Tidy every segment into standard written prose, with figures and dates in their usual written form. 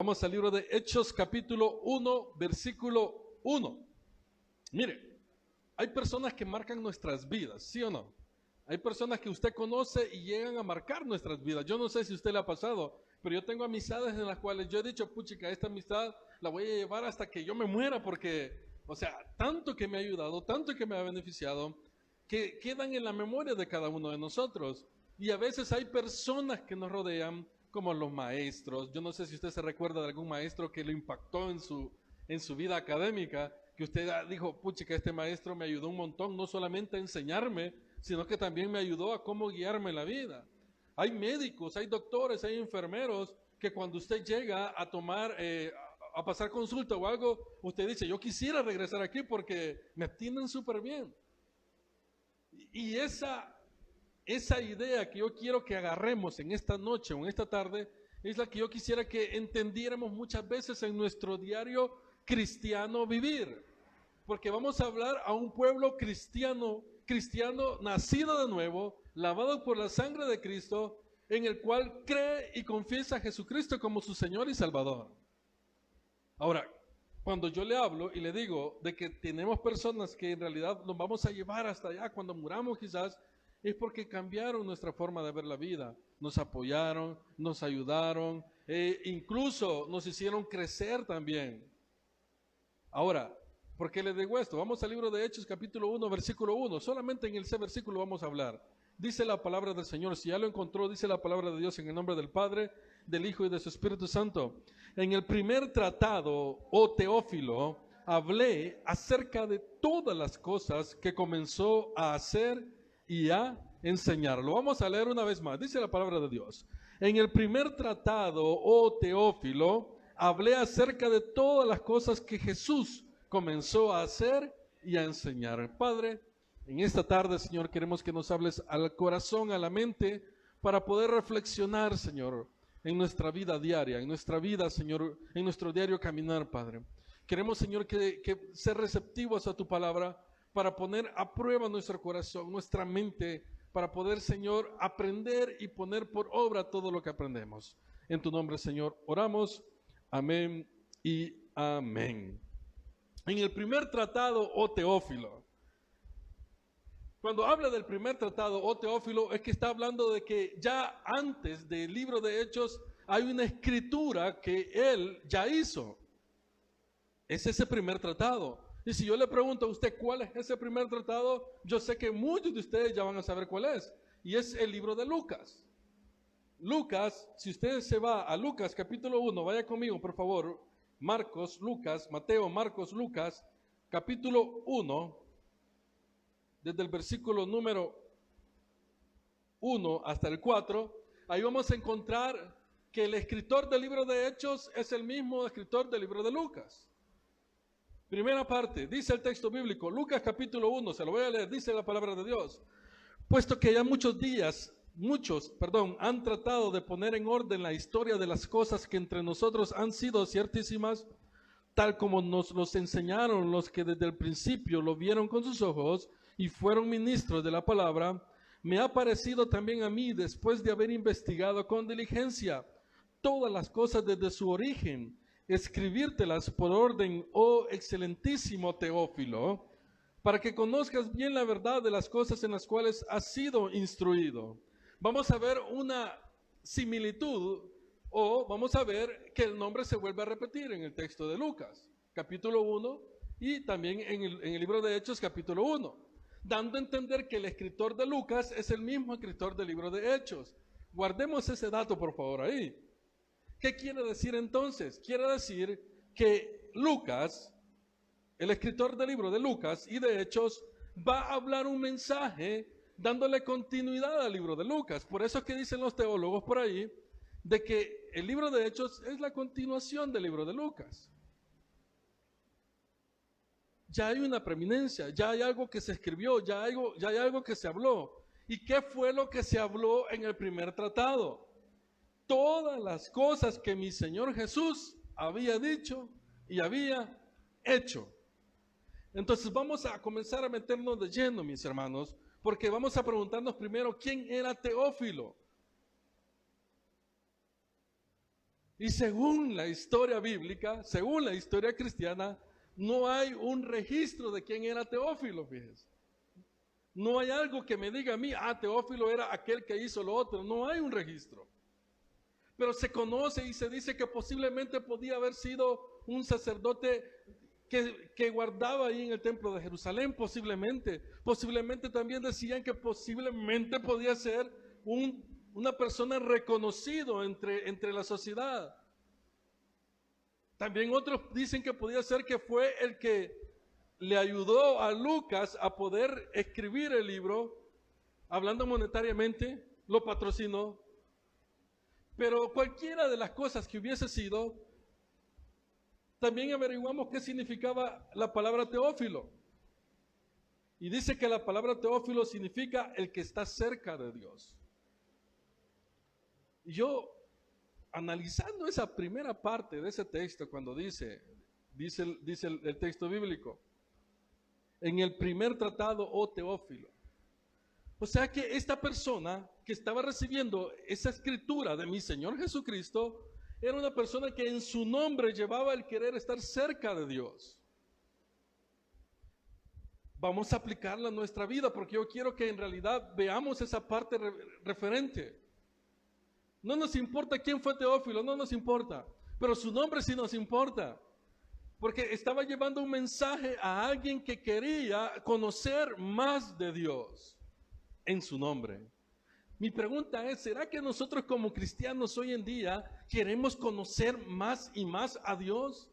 Vamos al libro de Hechos capítulo 1, versículo 1. Mire, hay personas que marcan nuestras vidas, ¿sí o no? Hay personas que usted conoce y llegan a marcar nuestras vidas. Yo no sé si a usted le ha pasado, pero yo tengo amistades en las cuales yo he dicho, puchica, esta amistad la voy a llevar hasta que yo me muera porque, o sea, tanto que me ha ayudado, tanto que me ha beneficiado, que quedan en la memoria de cada uno de nosotros. Y a veces hay personas que nos rodean, como los maestros. Yo no sé si usted se recuerda de algún maestro que lo impactó en su vida académica, que usted dijo, puchica, este maestro me ayudó un montón, no solamente a enseñarme, sino que también me ayudó a cómo guiarme en la vida. Hay médicos, hay doctores, hay enfermeros que cuando usted llega a tomar, a pasar consulta o algo, usted dice, yo quisiera regresar aquí porque me atienden súper bien. Y esa idea que yo quiero que agarremos en esta noche o en esta tarde es la que yo quisiera que entendiéramos muchas veces en nuestro diario cristiano vivir. Porque vamos a hablar a un pueblo cristiano nacido de nuevo, lavado por la sangre de Cristo, en el cual cree y confiesa a Jesucristo como su Señor y Salvador. Ahora, cuando yo le hablo y le digo de que tenemos personas que en realidad nos vamos a llevar hasta allá cuando muramos quizás, es porque cambiaron nuestra forma de ver la vida, nos apoyaron, nos ayudaron, incluso nos hicieron crecer también. Ahora, ¿por qué le digo esto? Vamos al libro de Hechos capítulo 1, versículo 1, solamente en ese versículo vamos a hablar. Dice la palabra del Señor, si ya lo encontró, dice la palabra de Dios en el nombre del Padre, del Hijo y de su Espíritu Santo. En el primer tratado, oh Teófilo, hablé acerca de todas las cosas que comenzó a hacer y a enseñar. Lo vamos a leer una vez más, dice la palabra de Dios. En el primer tratado, oh Teófilo, hablé acerca de todas las cosas que Jesús comenzó a hacer y a enseñar. Padre, en esta tarde, Señor, queremos que nos hables al corazón, a la mente, para poder reflexionar, Señor, en nuestra vida diaria, en nuestra vida, Señor, en nuestro diario caminar, Padre. Queremos, Señor, que ser receptivos a tu palabra para poner a prueba nuestro corazón, nuestra mente, para poder, Señor, aprender y poner por obra todo lo que aprendemos. En tu nombre, Señor, oramos. Amén y amén. En el primer tratado, oh Teófilo, cuando habla del primer tratado, oh Teófilo, es que está hablando de que ya antes del libro de Hechos hay una escritura que él ya hizo. Es ese primer tratado. Y si yo le pregunto a usted cuál es ese primer tratado, yo sé que muchos de ustedes ya van a saber cuál es. Y es el libro de Lucas. Lucas, si usted se va a Lucas capítulo 1, vaya conmigo por favor, Marcos, Lucas, Mateo, Marcos, Lucas, capítulo 1, desde el versículo número 1 hasta el 4, ahí vamos a encontrar que el escritor del libro de Hechos es el mismo escritor del libro de Lucas. Primera parte, dice el texto bíblico, Lucas capítulo 1, se lo voy a leer, dice la palabra de Dios, puesto que ya muchos han tratado de poner en orden la historia de las cosas que entre nosotros han sido ciertísimas, tal como nos los enseñaron los que desde el principio lo vieron con sus ojos y fueron ministros de la palabra, me ha parecido también a mí, después de haber investigado con diligencia todas las cosas desde su origen, escribírtelas por orden, oh excelentísimo Teófilo, para que conozcas bien la verdad de las cosas en las cuales has sido instruido. Vamos a ver una similitud o vamos a ver que el nombre se vuelve a repetir en el texto de Lucas, capítulo 1 y también en el libro de Hechos, capítulo 1, dando a entender que el escritor de Lucas es el mismo escritor del libro de Hechos. Guardemos ese dato, por favor, ahí. ¿Qué quiere decir entonces? Quiere decir que Lucas, el escritor del libro de Lucas y de Hechos, va a hablar un mensaje dándole continuidad al libro de Lucas. Por eso es que dicen los teólogos por ahí de que el libro de Hechos es la continuación del libro de Lucas. Ya hay una preeminencia, ya hay algo que se escribió, ya hay algo que se habló. ¿Y qué fue lo que se habló en el primer tratado? Todas las cosas que mi Señor Jesús había dicho y había hecho. Entonces vamos a comenzar a meternos de lleno, mis hermanos, porque vamos a preguntarnos primero quién era Teófilo. Y según la historia bíblica, según la historia cristiana, no hay un registro de quién era Teófilo, fíjese. No hay algo que me diga a mí, Teófilo era aquel que hizo lo otro. No hay un registro. Pero se conoce y se dice que posiblemente podía haber sido un sacerdote que guardaba ahí en el templo de Jerusalén, posiblemente. Posiblemente también decían que posiblemente podía ser una persona reconocido entre la sociedad. También otros dicen que podía ser que fue el que le ayudó a Lucas a poder escribir el libro, hablando monetariamente, lo patrocinó. Pero cualquiera de las cosas que hubiese sido, también averiguamos qué significaba la palabra Teófilo. Y dice que la palabra Teófilo significa el que está cerca de Dios. Y yo, analizando esa primera parte de ese texto, cuando dice el texto bíblico, en el primer tratado, oh Teófilo. O sea que esta persona que estaba recibiendo esa escritura de mi Señor Jesucristo, era una persona que en su nombre llevaba el querer estar cerca de Dios. Vamos a aplicarla a nuestra vida, porque yo quiero que en realidad veamos esa parte referente. No nos importa quién fue Teófilo, no nos importa, pero su nombre sí nos importa. Porque estaba llevando un mensaje a alguien que quería conocer más de Dios en su nombre. Mi pregunta es, ¿será que nosotros como cristianos hoy en día queremos conocer más y más a Dios?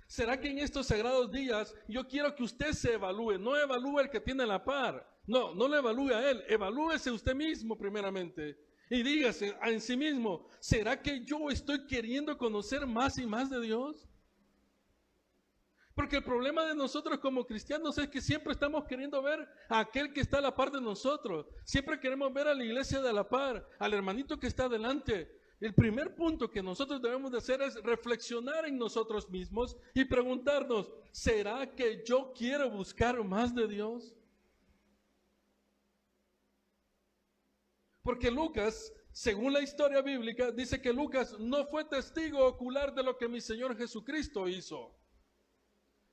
¿Será que en estos sagrados días yo quiero que usted se evalúe? No evalúe el que tiene la par. No le evalúe a él. Evalúese usted mismo primeramente. Y dígase en sí mismo, ¿será que yo estoy queriendo conocer más y más de Dios? Porque el problema de nosotros como cristianos es que siempre estamos queriendo ver a aquel que está a la par de nosotros. Siempre queremos ver a la iglesia de la par, al hermanito que está adelante. El primer punto que nosotros debemos de hacer es reflexionar en nosotros mismos y preguntarnos, ¿será que yo quiero buscar más de Dios? Porque Lucas, según la historia bíblica, dice que Lucas no fue testigo ocular de lo que mi Señor Jesucristo hizo.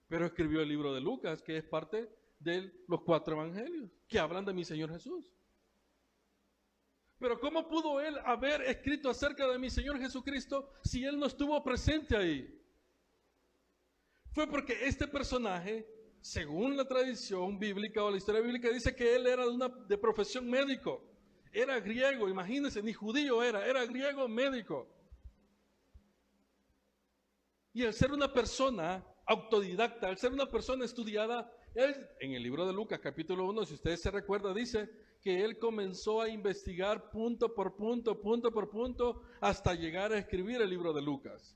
Pero escribió el libro de Lucas, que es parte de los 4 evangelios, que hablan de mi Señor Jesús. Pero ¿cómo pudo él haber escrito acerca de mi Señor Jesucristo si él no estuvo presente ahí? Fue porque este personaje, según la tradición bíblica o la historia bíblica, dice que él era de profesión médico. Era griego, imagínense, ni judío era griego médico. Y al ser una persona autodidacta, al ser una persona estudiada, él, en el libro de Lucas capítulo 1, si ustedes se recuerdan, dice que él comenzó a investigar punto por punto, hasta llegar a escribir el libro de Lucas.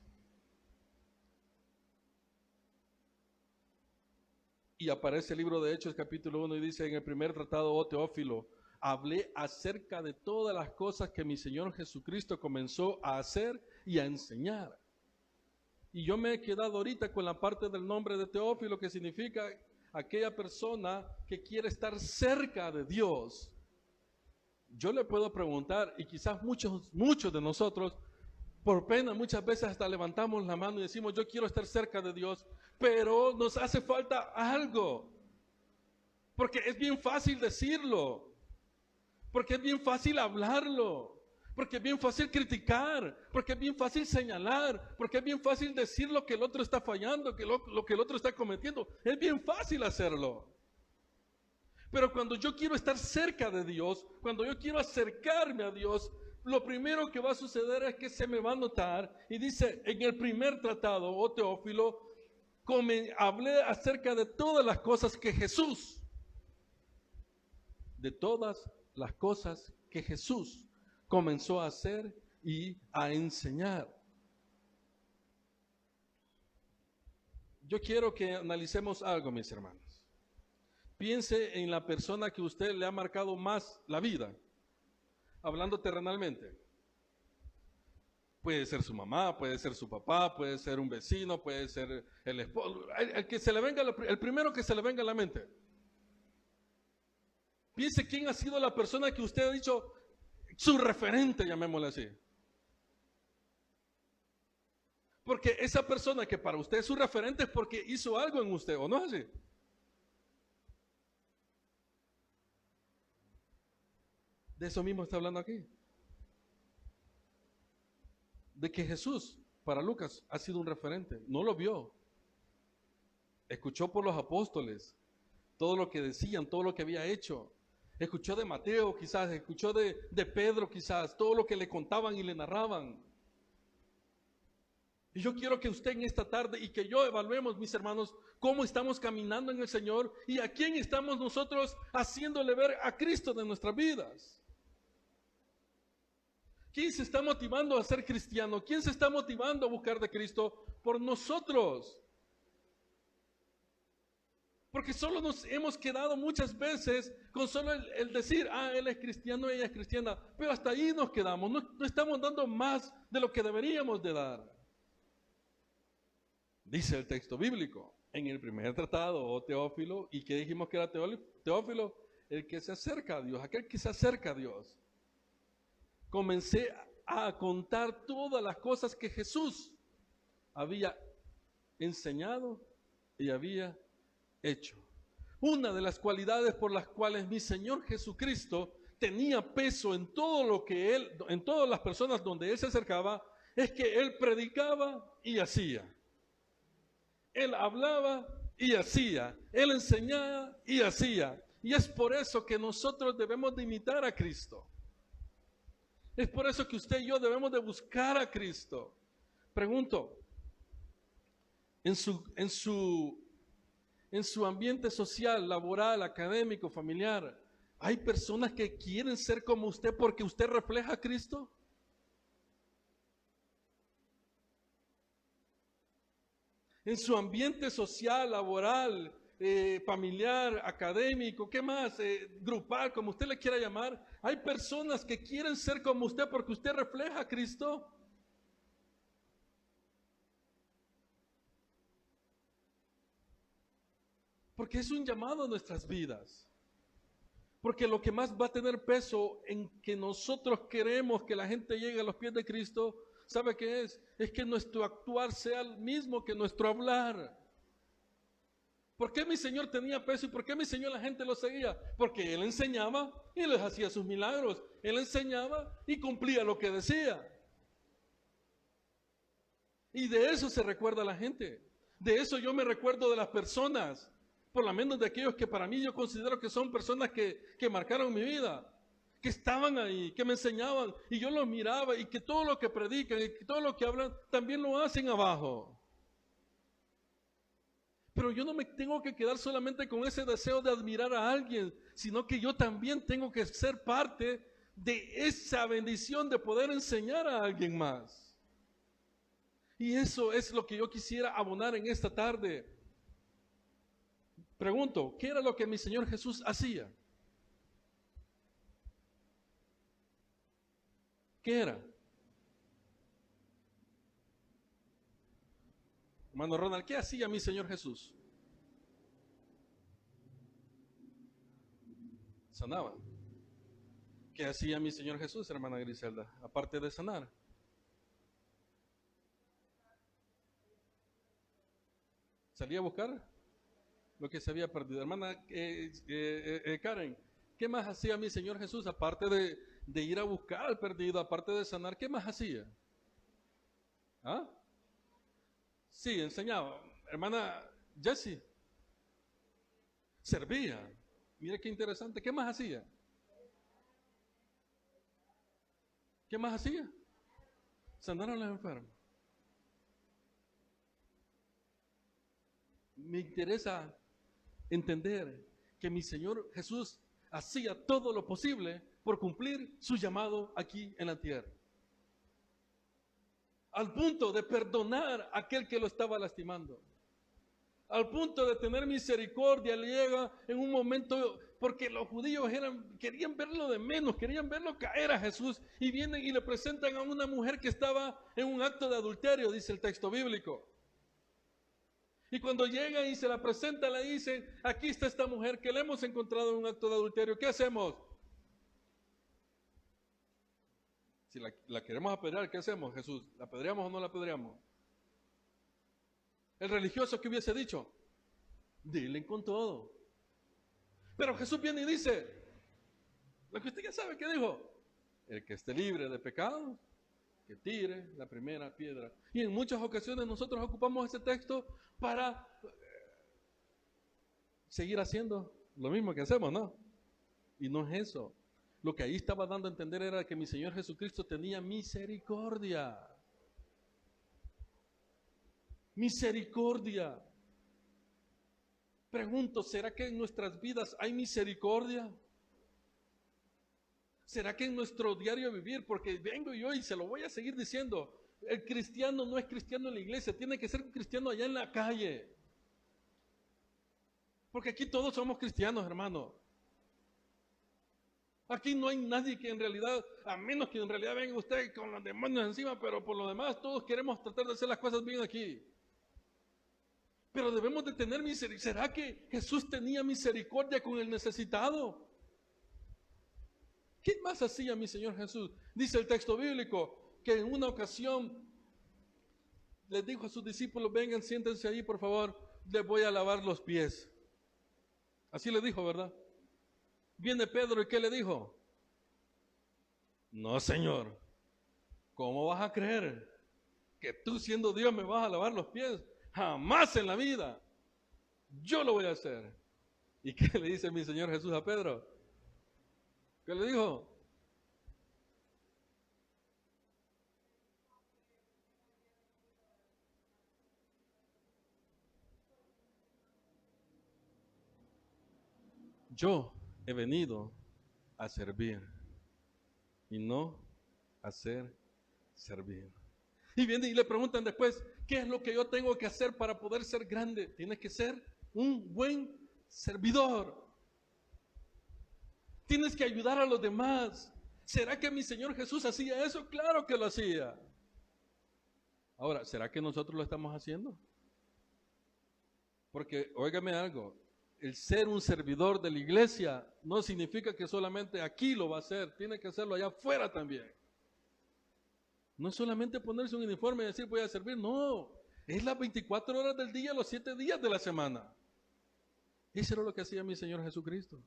Y aparece el libro de Hechos capítulo 1 y dice, en el primer tratado, oh Teófilo, hablé acerca de todas las cosas que mi Señor Jesucristo comenzó a hacer y a enseñar. Y yo me he quedado ahorita con la parte del nombre de Teófilo, que significa aquella persona que quiere estar cerca de Dios. Yo le puedo preguntar, y quizás muchos de nosotros, por pena, muchas veces hasta levantamos la mano y decimos, yo quiero estar cerca de Dios, pero nos hace falta algo. Porque es bien fácil decirlo, porque es bien fácil hablarlo, porque es bien fácil criticar, porque es bien fácil señalar, porque es bien fácil decir lo que el otro está fallando, lo que el otro está cometiendo. Es bien fácil hacerlo. Pero cuando yo quiero estar cerca de Dios, cuando yo quiero acercarme a Dios, lo primero que va a suceder es que se me va a notar, y dice en el primer tratado, oh Teófilo, hablé acerca de todas las cosas que Jesús, comenzó a hacer y a enseñar. Yo quiero que analicemos algo, mis hermanos. Piense en la persona que usted le ha marcado más la vida, hablando terrenalmente. Puede ser su mamá, puede ser su papá, puede ser un vecino, puede ser el esposo, el primero que se le venga a la mente. Piense quién ha sido la persona que usted ha dicho su referente, llamémosle así. Porque esa persona que para usted es su referente es porque hizo algo en usted, ¿o no es así? De eso mismo está hablando aquí. De que Jesús, para Lucas, ha sido un referente. No lo vio. Escuchó por los apóstoles todo lo que decían, todo lo que había hecho. Escuchó de Mateo quizás, escuchó de Pedro quizás, todo lo que le contaban y le narraban. Y yo quiero que usted en esta tarde y que yo evaluemos, mis hermanos, cómo estamos caminando en el Señor y a quién estamos nosotros haciéndole ver a Cristo de nuestras vidas. ¿Quién se está motivando a ser cristiano? ¿Quién se está motivando a buscar de Cristo? Por nosotros. Porque solo nos hemos quedado muchas veces con solo el decir, él es cristiano, ella es cristiana. Pero hasta ahí nos quedamos. No estamos dando más de lo que deberíamos de dar. Dice el texto bíblico, en el primer tratado, oh Teófilo, ¿y qué dijimos que era Teófilo? El que se acerca a Dios, aquel que se acerca a Dios. Comencé a contar todas las cosas que Jesús había enseñado y había hecho. Una de las cualidades por las cuales mi Señor Jesucristo tenía peso en todo lo que Él, en todas las personas donde Él se acercaba, es que Él predicaba y hacía. Él hablaba y hacía. Él enseñaba y hacía. Y es por eso que nosotros debemos de imitar a Cristo. Es por eso que usted y yo debemos de buscar a Cristo. Pregunto, en su ambiente social, laboral, académico, familiar, ¿hay personas que quieren ser como usted porque usted refleja a Cristo? En su ambiente social, laboral, familiar, académico, ¿qué más? Grupal, como usted le quiera llamar. ¿Hay personas que quieren ser como usted porque usted refleja a Cristo? Porque es un llamado a nuestras vidas. Porque lo que más va a tener peso en que nosotros queremos que la gente llegue a los pies de Cristo, ¿sabe qué es? Es que nuestro actuar sea el mismo que nuestro hablar. ¿Por qué mi Señor tenía peso y por qué mi Señor la gente lo seguía? Porque Él enseñaba y les hacía sus milagros. Él enseñaba y cumplía lo que decía. Y de eso se recuerda a la gente. De eso yo me recuerdo de las personas. Por lo menos de aquellos que para mí yo considero que son personas que marcaron mi vida. Que estaban ahí, que me enseñaban. Y yo los miraba y que todo lo que predican y que todo lo que hablan también lo hacen abajo. Pero yo no me tengo que quedar solamente con ese deseo de admirar a alguien, sino que yo también tengo que ser parte de esa bendición de poder enseñar a alguien más. Y eso es lo que yo quisiera abonar en esta tarde. Pregunto, ¿qué era lo que mi Señor Jesús hacía? ¿Qué era? Hermano Ronald, ¿qué hacía mi Señor Jesús? Sanaba. ¿Qué hacía mi Señor Jesús, hermana Griselda? Aparte de sanar. ¿Salía a buscar lo que se había perdido? Hermana Karen, ¿qué más hacía mi Señor Jesús? Aparte de ir a buscar al perdido, aparte de sanar, ¿qué más hacía? ¿Ah? Sí, enseñaba. Hermana Jessie, servía. Mire qué interesante. ¿Qué más hacía? ¿Qué más hacía? Sanar a los enfermos. Me interesa entender que mi Señor Jesús hacía todo lo posible por cumplir su llamado aquí en la tierra. Al punto de perdonar a aquel que lo estaba lastimando. Al punto de tener misericordia, le llega en un momento, porque los judíos querían verlo de menos, querían verlo caer a Jesús, y vienen y le presentan a una mujer que estaba en un acto de adulterio, dice el texto bíblico. Y cuando llegan y se la presentan, le dicen, aquí está esta mujer que le hemos encontrado en un acto de adulterio, ¿qué hacemos? Si la queremos apedrear, ¿qué hacemos, Jesús? ¿La apedreamos o no la apedreamos? El religioso que hubiese dicho, dile con todo. Pero Jesús viene y dice, lo que usted ya sabe que dijo, el que esté libre de pecado, que tire la primera piedra. Y en muchas ocasiones nosotros ocupamos ese texto para seguir haciendo lo mismo que hacemos, ¿no? Y no es eso. Lo que ahí estaba dando a entender era que mi Señor Jesucristo tenía misericordia. Misericordia. Pregunto, ¿será que en nuestras vidas hay misericordia? ¿Será que en nuestro diario vivir? Porque vengo yo y se lo voy a seguir diciendo. El cristiano no es cristiano en la iglesia, tiene que ser un cristiano allá en la calle. Porque aquí todos somos cristianos, hermano. Aquí no hay nadie que en realidad, a menos que en realidad venga usted con los demonios encima, pero por lo demás todos queremos tratar de hacer las cosas bien aquí. Pero debemos de tener misericordia. ¿Será que Jesús tenía misericordia con el necesitado? ¿Qué más hacía mi Señor Jesús? Dice el texto bíblico que en una ocasión les dijo a sus discípulos, vengan, siéntense ahí por favor, les voy a lavar los pies. Así le dijo, ¿verdad? Viene Pedro y ¿qué le dijo? No, Señor, ¿cómo vas a creer que tú siendo Dios me vas a lavar los pies? Jamás en la vida. Yo lo voy a hacer. ¿Y qué le dice mi Señor Jesús a Pedro? ¿Qué le dijo? Yo he venido a servir y no a ser servido. Y viene y le preguntan después, ¿qué es lo que yo tengo que hacer para poder ser grande? Tienes que ser un buen servidor. Tienes que ayudar a los demás. ¿Será que mi Señor Jesús hacía eso? Claro que lo hacía. Ahora, ¿será que nosotros lo estamos haciendo? Porque, óigame algo, el ser un servidor de la iglesia no significa que solamente aquí lo va a hacer, tiene que hacerlo allá afuera también. No es solamente ponerse un uniforme y decir voy a servir, no, es las 24 horas del día, los 7 días de la semana. Eso era lo que hacía mi Señor Jesucristo.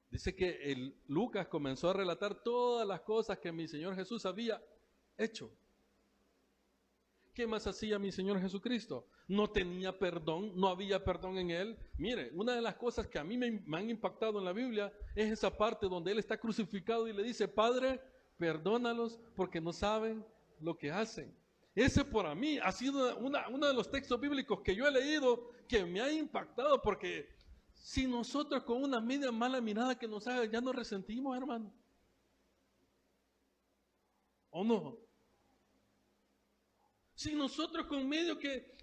Dice que Lucas comenzó a relatar todas las cosas que mi Señor Jesús había hecho. ¿Qué más hacía mi Señor Jesucristo? No tenía perdón, no había perdón en Él. Mire, una de las cosas que a mí me han impactado en la Biblia es esa parte donde Él está crucificado y le dice, Padre, perdónalos porque no saben lo que hacen. Ese para mí ha sido uno de los textos bíblicos que yo he leído que me ha impactado porque si nosotros con una media mala mirada que nos haga ya nos resentimos, hermano. ¿O no? Si nosotros con medio que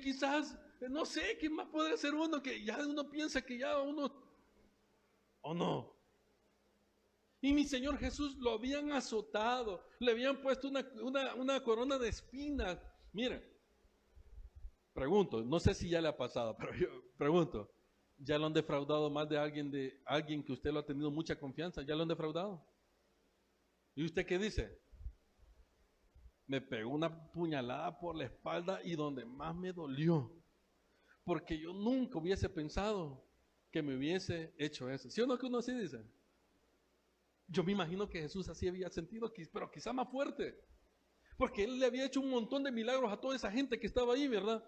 quizás, no sé, ¿qué más puede hacer uno? Que ya uno piensa que ya uno, ¿o no? Y mi Señor Jesús lo habían azotado, le habían puesto una corona de espinas. Miren, pregunto, no sé si ya le ha pasado, pero yo pregunto, ¿ya lo han defraudado más de alguien que usted lo ha tenido mucha confianza? ¿Ya lo han defraudado? ¿Y usted qué dice? Me pegó una puñalada por la espalda y donde más me dolió, porque yo nunca hubiese pensado que me hubiese hecho eso. ¿Sí o no que uno así dice? Yo me imagino que Jesús así había sentido, pero quizá más fuerte, porque Él le había hecho un montón de milagros a toda esa gente que estaba ahí, ¿verdad?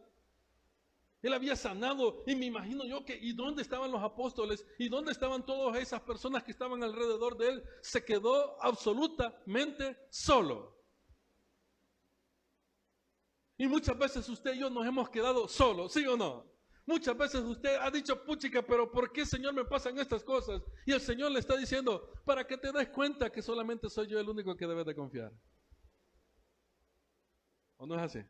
Él había sanado, y me imagino yo que, ¿y dónde estaban los apóstoles? ¿Y dónde estaban todas esas personas que estaban alrededor de Él? Se quedó absolutamente solo. Y muchas veces usted y yo nos hemos quedado solos, ¿sí o no? Muchas veces usted ha dicho, puchica, pero ¿por qué, Señor, me pasan estas cosas? Y el Señor le está diciendo, para que te des cuenta que solamente soy yo el único que debes de confiar. ¿O no es así?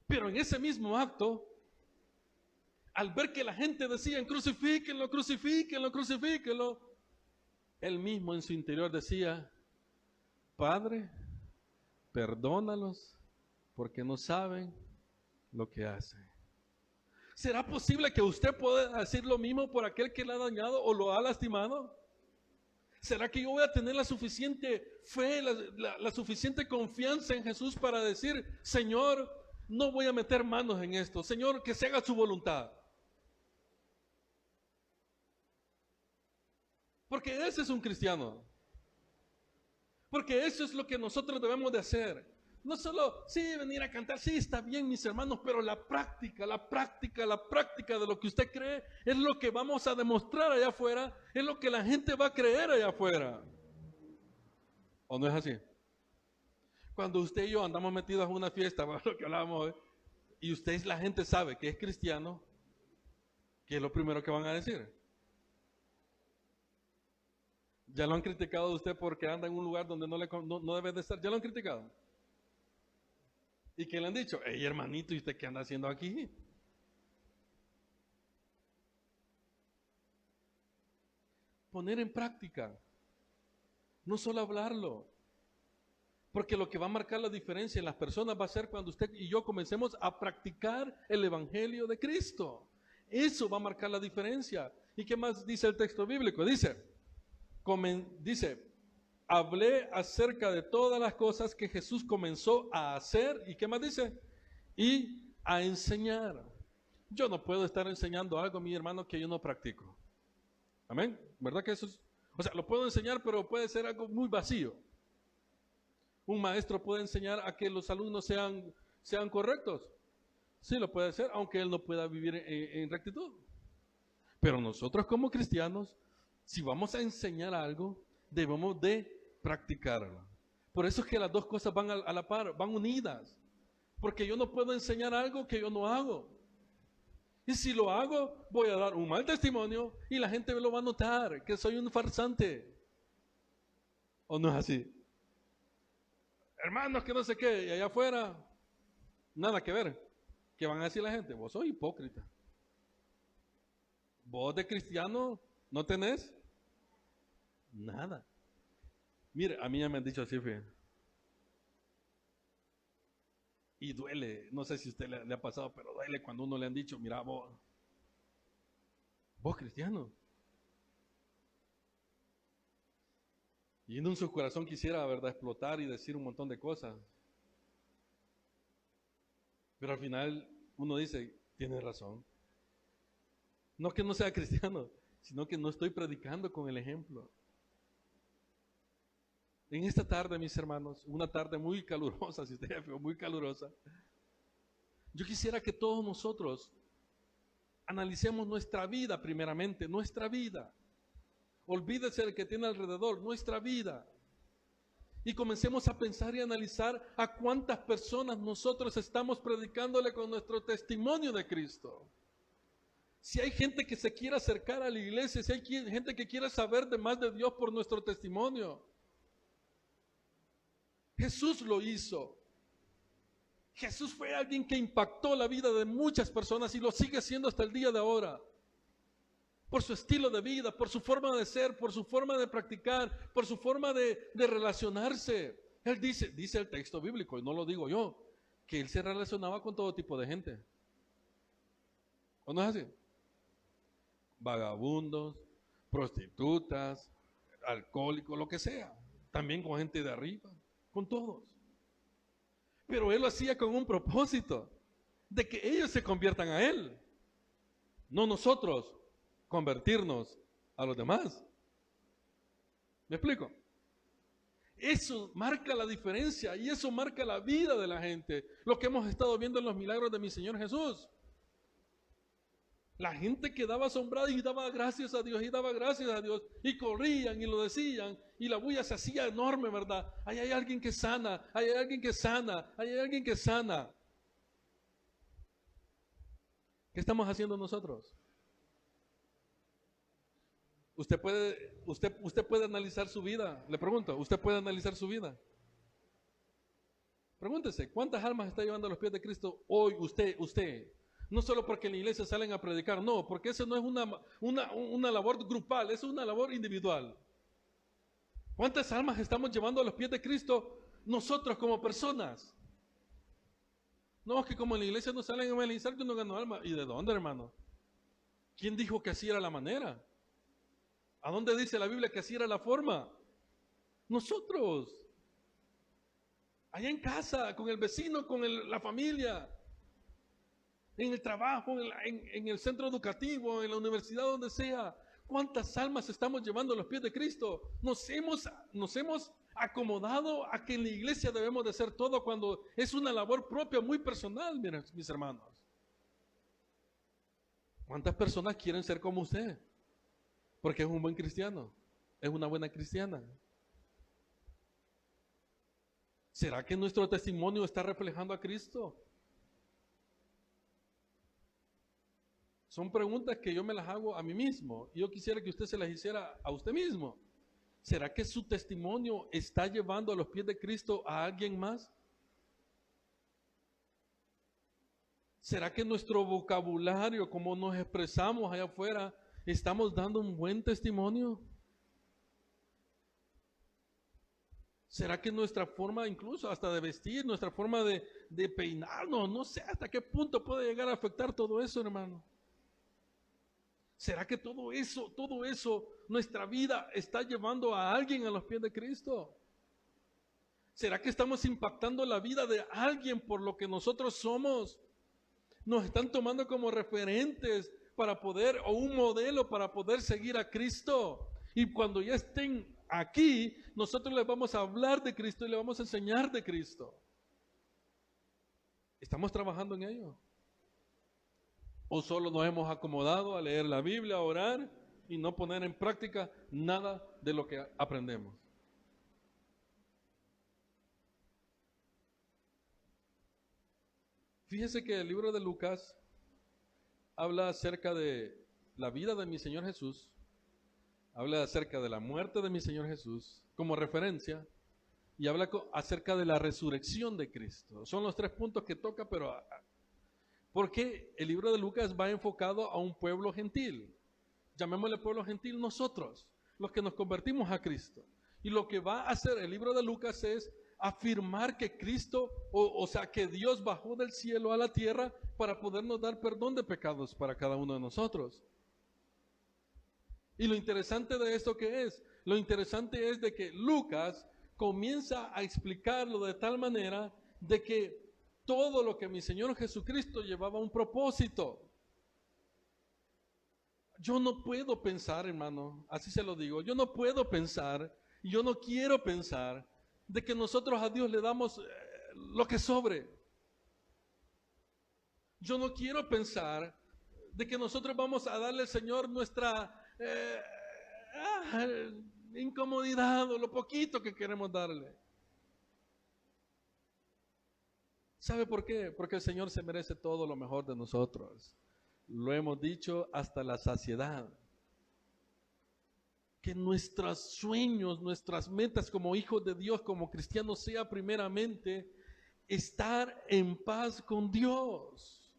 Pero en ese mismo acto, al ver que la gente decía, crucifíquenlo, crucifíquenlo, crucifíquenlo, él mismo en su interior decía, Padre, perdónalos porque no saben lo que hacen. ¿Será posible que usted pueda decir lo mismo por aquel que le ha dañado o lo ha lastimado? ¿Será que yo voy a tener la suficiente fe, la suficiente confianza en Jesús para decir, Señor, no voy a meter manos en esto, Señor, que se haga su voluntad? Porque ese es un cristiano. Porque eso es lo que nosotros debemos de hacer. No solo, sí, venir a cantar, sí, está bien, mis hermanos, pero la práctica de lo que usted cree es lo que vamos a demostrar allá afuera, es lo que la gente va a creer allá afuera. ¿O no es así? Cuando usted y yo andamos metidos en una fiesta, lo que hablábamos hoy, y la gente sabe que es cristiano, ¿qué es lo primero que van a decir? Ya lo han criticado a usted porque anda en un lugar donde no debe de estar. Ya lo han criticado. ¿Y qué le han dicho? Hey, hermanito, ¿y usted qué anda haciendo aquí? Poner en práctica. No solo hablarlo. Porque lo que va a marcar la diferencia en las personas va a ser cuando usted y yo comencemos a practicar el Evangelio de Cristo. Eso va a marcar la diferencia. ¿Y qué más dice el texto bíblico? Dice, hablé acerca de todas las cosas que Jesús comenzó a hacer. ¿Y qué más dice? Y a enseñar. Yo no puedo estar enseñando algo a mi hermano que yo no practico. Amén. ¿Verdad que eso es? O sea, lo puedo enseñar, pero puede ser algo muy vacío. Un maestro puede enseñar a que los alumnos sean correctos. Sí, lo puede hacer, aunque él no pueda vivir en rectitud. Pero nosotros como cristianos, si vamos a enseñar algo, debemos de practicarlo. Por eso es que las dos cosas van a la par, van unidas. Porque yo no puedo enseñar algo que yo no hago. Y si lo hago, voy a dar un mal testimonio y la gente me lo va a notar, que soy un farsante. ¿O no es así? Hermanos, que no sé qué, y allá afuera, nada que ver. ¿Qué van a decir la gente? Vos sos hipócrita. Vos de cristiano no tenés nada. Mire, a mí ya me han dicho así, fíjate. Y duele, no sé si a usted le ha pasado, pero duele cuando uno le han dicho, mira, vos cristiano. Y uno en su corazón quisiera, ¿verdad?, explotar y decir un montón de cosas. Pero al final uno dice, tiene razón. No que no sea cristiano, sino que no estoy predicando con el ejemplo. En esta tarde, mis hermanos, una tarde muy calurosa, si usted ya vio, muy calurosa, yo quisiera que todos nosotros analicemos nuestra vida primeramente, nuestra vida. Olvídese del que tiene alrededor, nuestra vida. Y comencemos a pensar y analizar a cuántas personas nosotros estamos predicándole con nuestro testimonio de Cristo. Si hay gente que se quiera acercar a la iglesia, si hay gente que quiera saber de más de Dios por nuestro testimonio. Jesús lo hizo. Jesús fue alguien que impactó la vida de muchas personas y lo sigue haciendo hasta el día de ahora. Por su estilo de vida, por su forma de ser, por su forma de practicar, por su forma de relacionarse. Él dice el texto bíblico, y no lo digo yo, que él se relacionaba con todo tipo de gente. ¿O no es así? Vagabundos, prostitutas, alcohólicos, lo que sea. También con gente de arriba, con todos. Pero él lo hacía con un propósito, de que ellos se conviertan a él. No nosotros convertirnos a los demás. ¿Me explico? Eso marca la diferencia y eso marca la vida de la gente. Lo que hemos estado viendo en los milagros de mi Señor Jesús. La gente quedaba asombrada y daba gracias a Dios, y daba gracias a Dios, y corrían y lo decían, y la bulla se hacía enorme, ¿verdad? Ahí hay alguien que sana, ahí hay alguien que sana, ahí hay alguien que sana. ¿Qué estamos haciendo nosotros? Usted puede analizar su vida, le pregunto, ¿usted puede analizar su vida? Pregúntese, ¿cuántas almas está llevando a los pies de Cristo hoy usted? No solo porque en la iglesia salen a predicar, no, porque eso no es una labor grupal, eso es una labor individual. ¿Cuántas almas estamos llevando a los pies de Cristo nosotros como personas? No, es que como en la iglesia no salen a evangelizar, yo no gano alma. ¿Y de dónde, hermano? ¿Quién dijo que así era la manera? ¿A dónde dice la Biblia que así era la forma? Nosotros. Allá en casa, con el vecino, con la familia, en el trabajo, en el centro educativo, en la universidad, donde sea. ¿Cuántas almas estamos llevando a los pies de Cristo? Nos hemos acomodado a que en la iglesia debemos de hacer todo cuando es una labor propia, muy personal, miren, mis hermanos. ¿Cuántas personas quieren ser como usted? Porque es un buen cristiano, es una buena cristiana. ¿Será que nuestro testimonio está reflejando a Cristo? Son preguntas que yo me las hago a mí mismo y yo quisiera que usted se las hiciera a usted mismo. ¿Será que su testimonio está llevando a los pies de Cristo a alguien más? ¿Será que nuestro vocabulario, como nos expresamos allá afuera, estamos dando un buen testimonio? ¿Será que nuestra forma, incluso hasta de vestir, nuestra forma de peinarnos, no sé hasta qué punto puede llegar a afectar todo eso, hermano? ¿Será que todo eso, nuestra vida está llevando a alguien a los pies de Cristo? ¿Será que estamos impactando la vida de alguien por lo que nosotros somos? Nos están tomando como referentes para poder, o un modelo para poder seguir a Cristo. Y cuando ya estén aquí, nosotros les vamos a hablar de Cristo y les vamos a enseñar de Cristo. ¿Estamos trabajando en ello? ¿O solo nos hemos acomodado a leer la Biblia, a orar y no poner en práctica nada de lo que aprendemos? Fíjese que el libro de Lucas habla acerca de la vida de mi Señor Jesús, habla acerca de la muerte de mi Señor Jesús como referencia y habla acerca de la resurrección de Cristo. Son los 3 puntos que toca, pero porque el libro de Lucas va enfocado a un pueblo gentil. Llamémosle pueblo gentil nosotros, los que nos convertimos a Cristo. Y lo que va a hacer el libro de Lucas es afirmar que Cristo, o sea, que Dios bajó del cielo a la tierra para podernos dar perdón de pecados para cada uno de nosotros. Y lo interesante de esto que es, lo interesante es de que Lucas comienza a explicarlo de tal manera de que todo lo que mi Señor Jesucristo llevaba un propósito. Yo no puedo pensar, hermano, así se lo digo, yo no puedo pensar, y yo no quiero pensar, de que nosotros a Dios le damos lo que sobre. Yo no quiero pensar de que nosotros vamos a darle al Señor nuestra incomodidad o lo poquito que queremos darle. ¿Sabe por qué? Porque el Señor se merece todo lo mejor de nosotros. Lo hemos dicho hasta la saciedad. Que nuestros sueños, nuestras metas como hijos de Dios, como cristianos, sea primeramente estar en paz con Dios.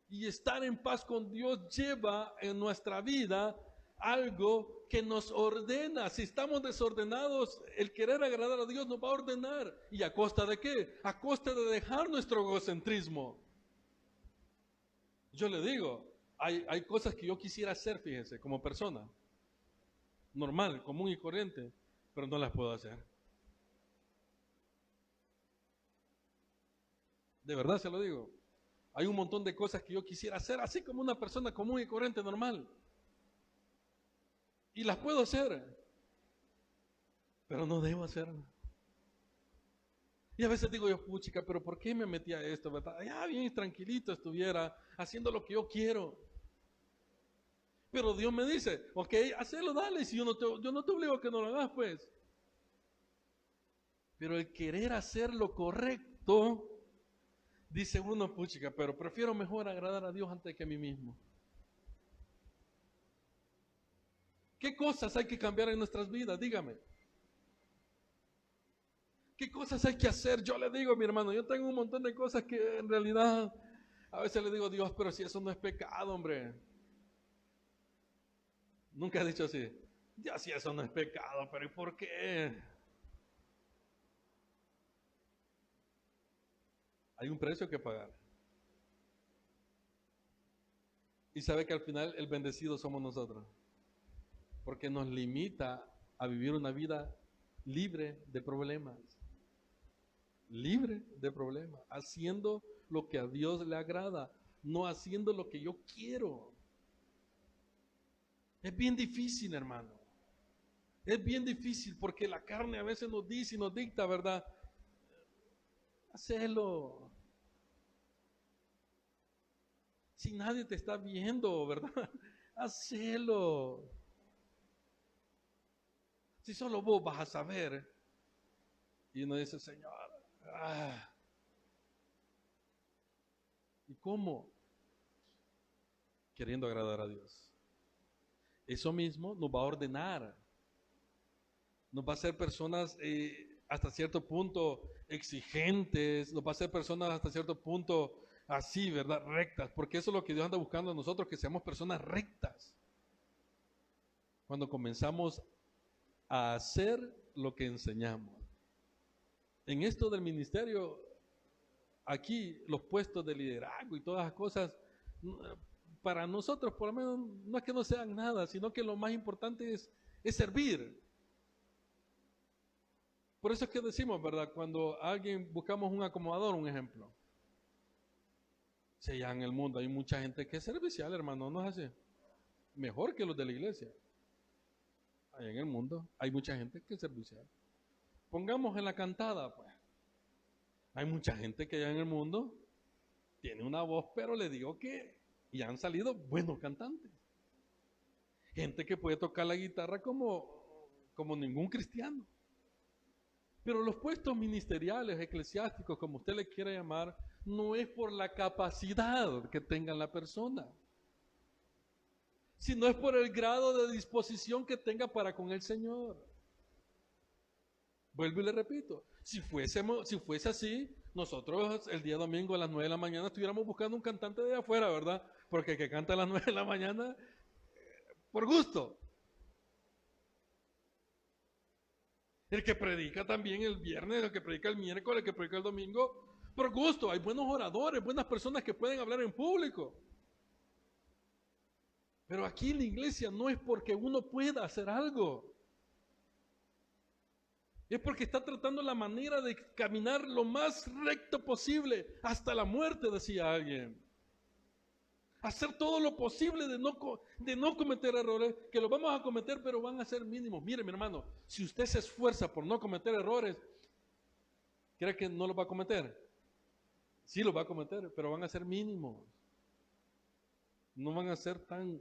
Y estar en paz con Dios lleva en nuestra vida algo que nos ordena. Si estamos desordenados, el querer agradar a Dios nos va a ordenar. ¿Y a costa de qué? A costa de dejar nuestro egocentrismo. Yo le digo, hay cosas que yo quisiera hacer, fíjense, como persona. Normal, común y corriente, pero no las puedo hacer. De verdad se lo digo. Hay un montón de cosas que yo quisiera hacer, así como una persona común y corriente, normal. Y las puedo hacer, pero no debo hacerlas. Y a veces digo yo, puchica, pero ¿por qué me metí a esto? ¿Verdad? Ya bien tranquilito estuviera haciendo lo que yo quiero. Pero Dios me dice, ok, hazlo, dale, si yo no te obligo a que no lo hagas, pues. Pero el querer hacer lo correcto, dice uno, puchica, pero prefiero mejor agradar a Dios antes que a mí mismo. ¿Qué cosas hay que cambiar en nuestras vidas? Dígame. ¿Qué cosas hay que hacer? Yo le digo, mi hermano, yo tengo un montón de cosas que en realidad a veces le digo, Dios, pero si eso no es pecado, hombre. Nunca has dicho así. Dios, si eso no es pecado, pero ¿y por qué? Hay un precio que pagar. Y sabe que al final el bendecido somos nosotros, porque nos limita a vivir una vida libre de problemas, haciendo lo que a Dios le agrada, no haciendo lo que yo quiero. Es bien difícil, hermano. Es bien difícil porque la carne a veces nos dice y nos dicta, ¿verdad? Hacelo. Si nadie te está viendo, ¿verdad? Hacelo. Si solo vos vas a saber. Y uno dice, Señor, ¿y cómo? Queriendo agradar a Dios. Eso mismo nos va a ordenar. Nos va a hacer personas hasta cierto punto exigentes, nos va a hacer personas hasta cierto punto así, ¿verdad? Rectas, porque eso es lo que Dios anda buscando a nosotros, que seamos personas rectas. Cuando comenzamos a hacer lo que enseñamos. En esto del ministerio, aquí los puestos de liderazgo y todas las cosas, para nosotros por lo menos no es que no sean nada, sino que lo más importante es servir. Por eso es que decimos, ¿verdad? Cuando alguien buscamos un acomodador, un ejemplo. Si allá en el mundo hay mucha gente que es servicial, hermano, ¿no es así? Mejor que los de la iglesia. Allá en el mundo hay mucha gente que es servicial. Pongamos en la cantada, pues. Hay mucha gente que allá en el mundo tiene una voz, pero le digo que ya han salido buenos cantantes. Gente que puede tocar la guitarra como ningún cristiano. Pero los puestos ministeriales, eclesiásticos, como usted le quiera llamar, no es por la capacidad que tenga la persona, sino es por el grado de disposición que tenga para con el Señor. Vuelvo y le repito, si fuese así, nosotros el día domingo a las 9 de la mañana estuviéramos buscando un cantante de afuera, ¿verdad? Porque el que canta a las 9 de la mañana, por gusto. El que predica también el viernes, el que predica el miércoles, el que predica el domingo, por gusto. Hay buenos oradores, buenas personas que pueden hablar en público. Pero aquí en la iglesia no es porque uno pueda hacer algo. Es porque está tratando la manera de caminar lo más recto posible hasta la muerte, decía alguien. Hacer todo lo posible de no cometer errores, que los vamos a cometer, pero van a ser mínimos. Mire, mi hermano, si usted se esfuerza por no cometer errores, ¿cree que no los va a cometer? Sí los va a cometer, pero van a ser mínimos. No van a ser tan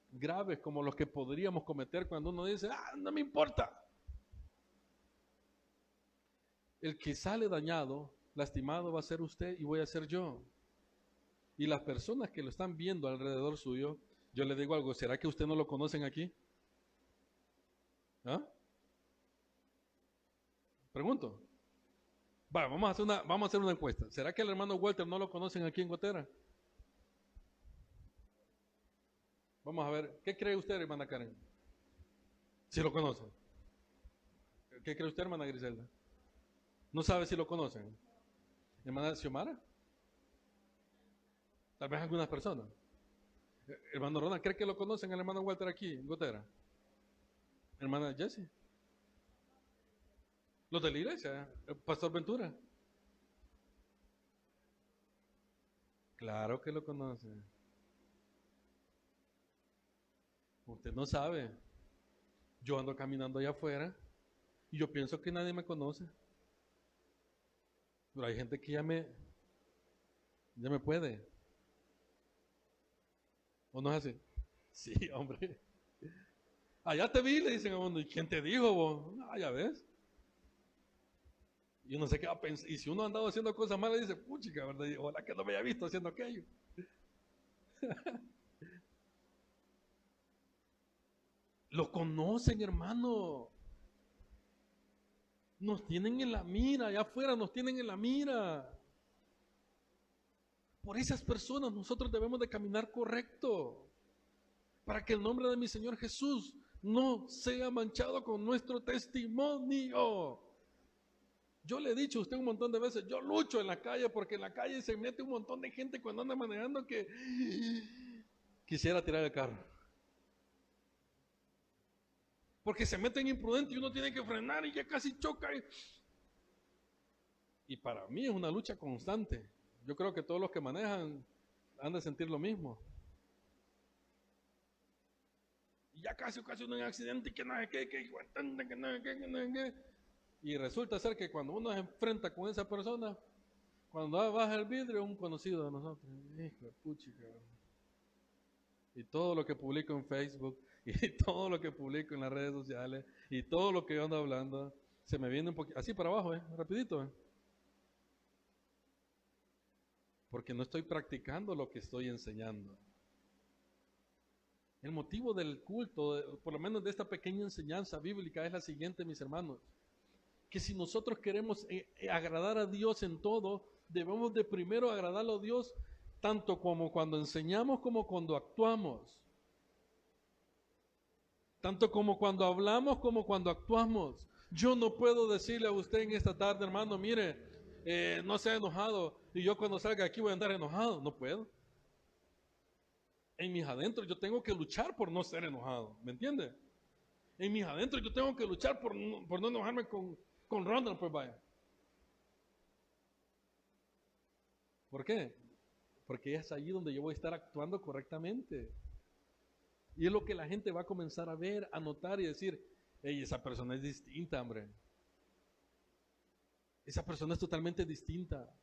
graves como los que podríamos cometer cuando uno dice, no me importa. El que sale dañado, lastimado va a ser usted y voy a ser yo. Y las personas que lo están viendo alrededor suyo, yo le digo algo, ¿será que usted no lo conocen aquí? ¿Ah? Pregunto. Vamos a hacer una encuesta. ¿Será que el hermano Walter no lo conocen aquí en Gotera? Vamos a ver, ¿qué cree usted, hermana Karen? Si lo conocen. ¿Qué cree usted, hermana Griselda? ¿No sabe si lo conocen? ¿Hermana Xiomara? Tal vez algunas personas. Hermano Ronald, ¿cree que lo conocen el hermano Walter aquí en Gotera? Hermana Jessie. Los de la iglesia, el pastor Ventura. Claro que lo conoce. Usted no sabe. Yo ando caminando allá afuera y yo pienso que nadie me conoce. Pero hay gente que ya me puede. ¿O no es así? Sí, hombre. Allá te vi, le dicen a uno. ¿Y quién te dijo vos? Ya ves. Y uno se queda pensando. Y si uno ha andado haciendo cosas malas, dice, puchica, ¿verdad? Y ojalá que no me haya visto haciendo aquello. Lo conocen, hermano. Nos tienen en la mira, allá afuera nos tienen en la mira. Por esas personas nosotros debemos de caminar correcto, para que el nombre de mi Señor Jesús no sea manchado con nuestro testimonio. Yo le he dicho a usted un montón de veces, yo lucho en la calle porque en la calle se mete un montón de gente cuando anda manejando que quisiera tirar el carro. Porque se meten imprudentes y uno tiene que frenar y ya casi choca. Y para mí es una lucha constante. Yo creo que todos los que manejan han de sentir lo mismo. Y ya casi ocasiona un accidente y que no sé qué, que no sé qué. Y resulta ser que cuando uno se enfrenta con esa persona, cuando baja el vidrio es un conocido de nosotros. Hijo de puchica. Y todo lo que publico en Facebook, y todo lo que publico en las redes sociales, y todo lo que yo ando hablando, se me viene un poquito, así para abajo, rapidito. Porque no estoy practicando lo que estoy enseñando. El motivo del culto, por lo menos de esta pequeña enseñanza bíblica, es la siguiente, mis hermanos. Que si nosotros queremos agradar a Dios en todo, debemos de primero agradarlo a Dios, tanto como cuando enseñamos como cuando actuamos. Tanto como cuando hablamos como cuando actuamos. Yo no puedo decirle a usted en esta tarde, hermano, mire, no sea enojado, y yo cuando salga aquí voy a andar enojado. No puedo. En mis adentros yo tengo que luchar por no ser enojado, ¿me entiende? En mis adentros yo tengo que luchar por no enojarme con Ronald, pues vaya. ¿Por qué? Porque es allí donde yo voy a estar actuando correctamente. Y es lo que la gente va a comenzar a ver, a notar y decir, hey, esa persona es distinta, hombre. Esa persona es totalmente distinta.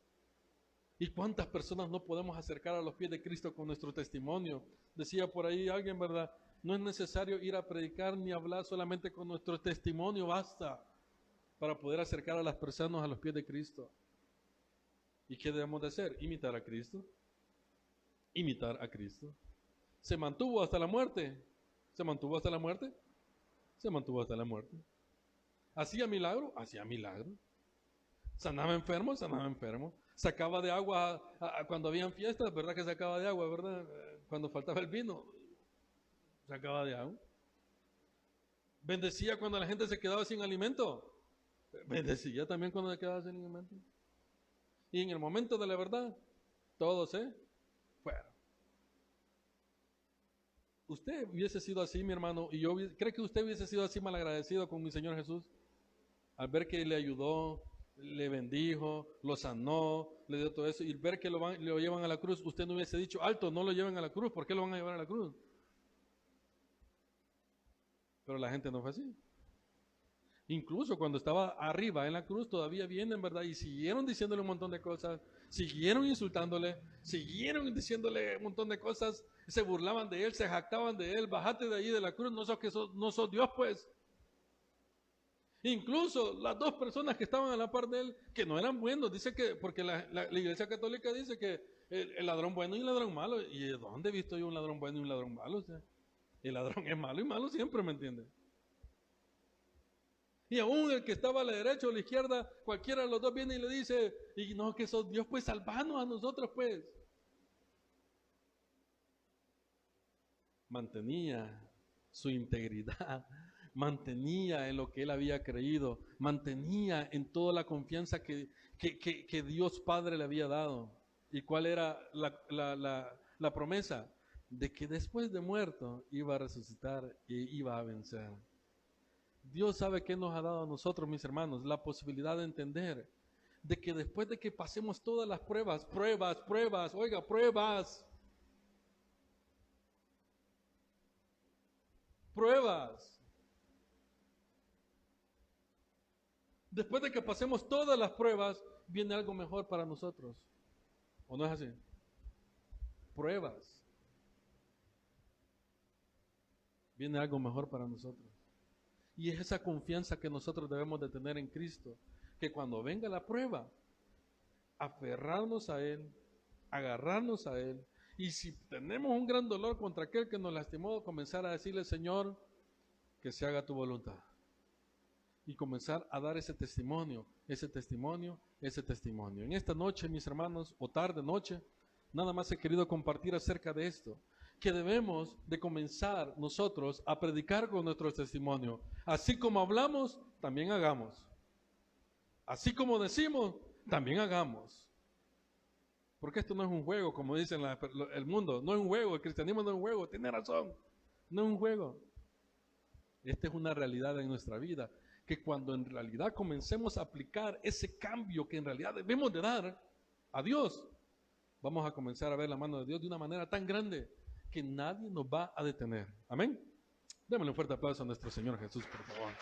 ¿Y cuántas personas no podemos acercar a los pies de Cristo con nuestro testimonio? Decía por ahí alguien, ¿verdad? No es necesario ir a predicar ni hablar, solamente con nuestro testimonio basta para poder acercar a las personas a los pies de Cristo. ¿Y qué debemos de hacer? Imitar a Cristo. Imitar a Cristo. ¿Se mantuvo hasta la muerte? ¿Se mantuvo hasta la muerte? Se mantuvo hasta la muerte. ¿Hacía milagro? Hacía milagro. ¿Sanaba enfermo? Sanaba enfermo. Sacaba de agua cuando habían fiestas, ¿verdad que sacaba de agua, verdad? Cuando faltaba el vino, sacaba de agua. Bendecía cuando la gente se quedaba sin alimento. Bendecía también cuando se quedaba sin alimento. Y en el momento de la verdad, todo se fueron. Usted hubiese sido así, mi hermano, y yo creo que usted hubiese sido así malagradecido con mi Señor Jesús, al ver que le ayudó, le bendijo, lo sanó, le dio todo eso, y ver que lo llevan a la cruz. Usted no hubiese dicho, alto, no lo lleven a la cruz. ¿Por qué lo van a llevar a la cruz? Pero la gente no fue así. Incluso cuando estaba arriba en la cruz todavía vienen, ¿verdad? Y siguieron diciéndole un montón de cosas, siguieron insultándole, siguieron diciéndole un montón de cosas, se burlaban de él, se jactaban de él. Bájate de ahí de la cruz, no sos Dios, pues. Incluso las dos personas que estaban a la par de él, que no eran buenos, dice que, porque la Iglesia Católica dice que el ladrón bueno y el ladrón malo. ¿Y de dónde he visto yo un ladrón bueno y un ladrón malo? O sea, el ladrón es malo y malo siempre, ¿me entiende? Y aún el que estaba a la derecha o a la izquierda, cualquiera de los dos viene y le dice, y no, que sos Dios, pues salvanos a nosotros, pues. Mantenía su integridad, mantenía en lo que él había creído, mantenía en toda la confianza que Dios Padre le había dado. ¿Y cuál era la promesa? De que después de muerto iba a resucitar e iba a vencer. Dios sabe que nos ha dado a nosotros, mis hermanos, la posibilidad de entender de que después de que pasemos todas las pruebas, oiga, pruebas. Después de que pasemos todas las pruebas, viene algo mejor para nosotros. ¿O no es así? Pruebas. Viene algo mejor para nosotros. Y es esa confianza que nosotros debemos de tener en Cristo, que cuando venga la prueba, aferrarnos a Él, agarrarnos a Él, y si tenemos un gran dolor contra aquel que nos lastimó, comenzar a decirle, Señor, que se haga tu voluntad. Y comenzar a dar ese testimonio, ese testimonio, ese testimonio. En esta noche, mis hermanos, o tarde, noche, nada más he querido compartir acerca de esto, que debemos de comenzar nosotros a predicar con nuestro testimonio. Así como hablamos, también hagamos. Así como decimos, también hagamos. Porque esto no es un juego, como dicen el mundo. No es un juego, el cristianismo no es un juego. Tiene razón, no es un juego. Esta es una realidad en nuestra vida, que cuando en realidad comencemos a aplicar ese cambio que en realidad debemos de dar a Dios, vamos a comenzar a ver la mano de Dios de una manera tan grande que nadie nos va a detener. Amén. Démosle un fuerte aplauso a nuestro Señor Jesús, por favor.